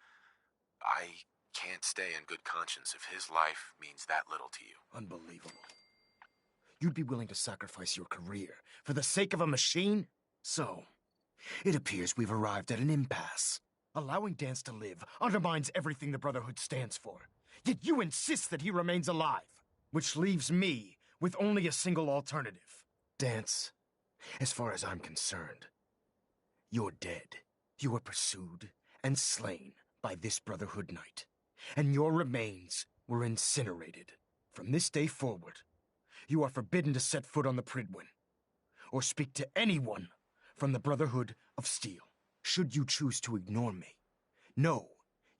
I can't stay in good conscience if his life means that little to you. Unbelievable. You'd be willing to sacrifice your career for the sake of a machine? So, it appears we've arrived at an impasse. Allowing Dance to live undermines everything the Brotherhood stands for. Yet you insist that he remains alive, which leaves me with only a single alternative. Dance, as far as I'm concerned, you're dead. You were pursued and slain by this Brotherhood Knight, and your remains were incinerated. From this day forward, you are forbidden to set foot on the Pridwin, or speak to anyone from the Brotherhood of Steel. Should you choose to ignore me, know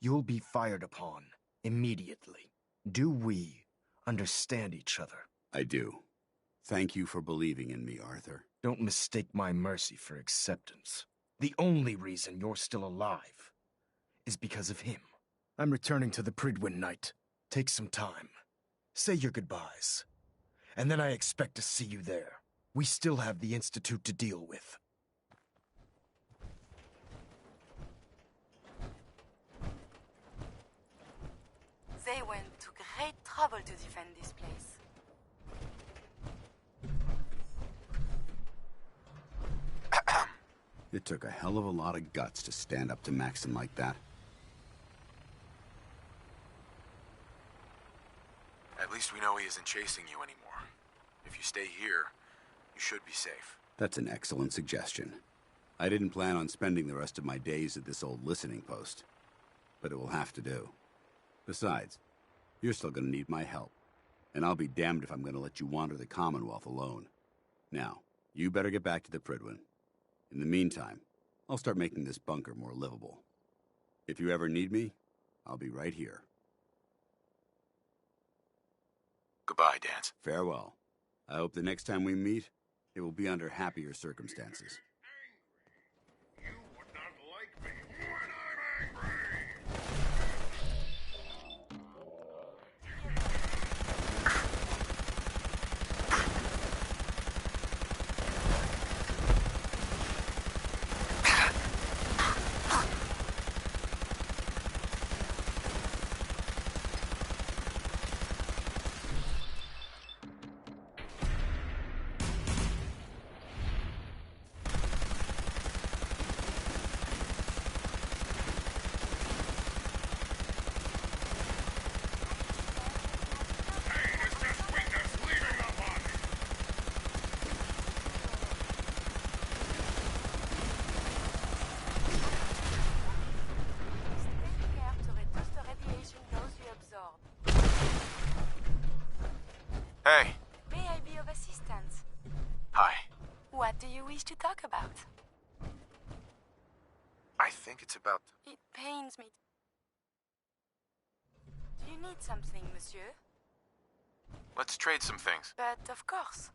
you'll be fired upon immediately. Do we understand each other? I do. Thank you for believing in me, Arthur. Don't mistake my mercy for acceptance. The only reason you're still alive is because of him. I'm returning to the Pridwin Knight. Take some time. Say your goodbyes. And then I expect to see you there. We still have the Institute to deal with. They went to great trouble to defend this place. It took a hell of a lot of guts to stand up to Maxon like that. At least we know he isn't chasing you anymore. If you stay here, you should be safe. That's an excellent suggestion. I didn't plan on spending the rest of my days at this old listening post, but it will have to do. Besides, you're still gonna need my help, and I'll be damned if I'm gonna let you wander the Commonwealth alone. Now, you better get back to the Pridwin. In the meantime, I'll start making this bunker more livable. If you ever need me, I'll be right here. Goodbye, Dance. Farewell. I hope the next time we meet, it will be under happier circumstances. You would not like me when I'm angry. Hey. May I be of assistance? Hi. What do you wish to talk about? I think it's about... It pains me. Do you need something, monsieur? Let's trade some things. But of course.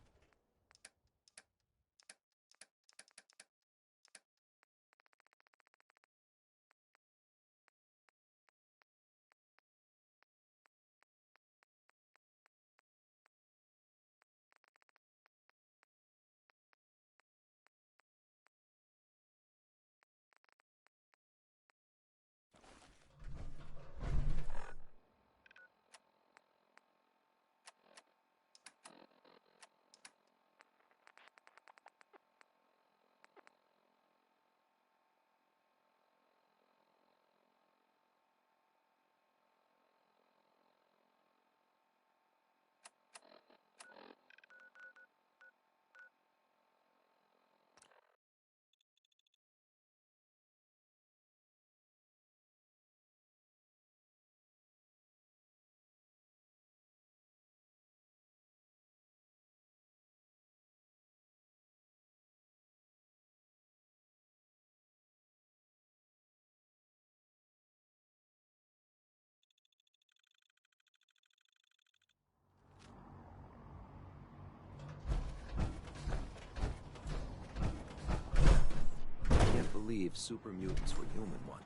Can't believe super mutants were human one.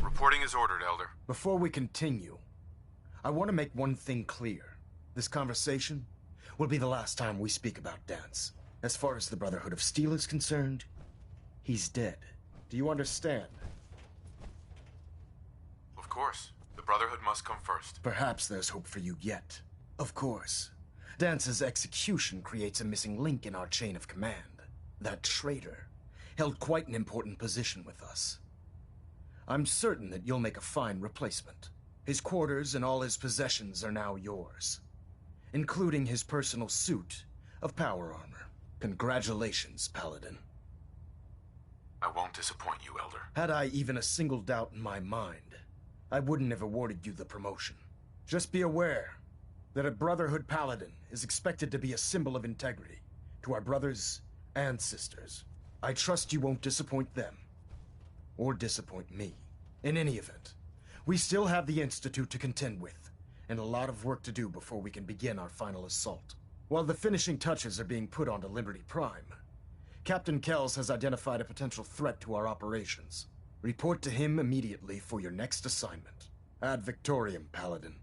Reporting is ordered, Elder. Before we continue, I want to make one thing clear. This conversation will be the last time we speak about Dance. As far as the Brotherhood of Steel is concerned, he's dead. Do you understand? Of course. The Brotherhood must come first. Perhaps there's hope for you yet. Of course. Dance's execution creates a missing link in our chain of command. That traitor held quite an important position with us. I'm certain that you'll make a fine replacement. His quarters and all his possessions are now yours, including his personal suit of power armor. Congratulations, Paladin. I won't disappoint you, Elder. Had I even a single doubt in my mind, I wouldn't have awarded you the promotion. Just be aware that a Brotherhood Paladin is expected to be a symbol of integrity to our brothers and sisters. I trust you won't disappoint them, or disappoint me. In any event, we still have the Institute to contend with, and a lot of work to do before we can begin our final assault. While the finishing touches are being put onto Liberty Prime, Captain Kells has identified a potential threat to our operations. Report to him immediately for your next assignment. Ad Victoriam, Paladin.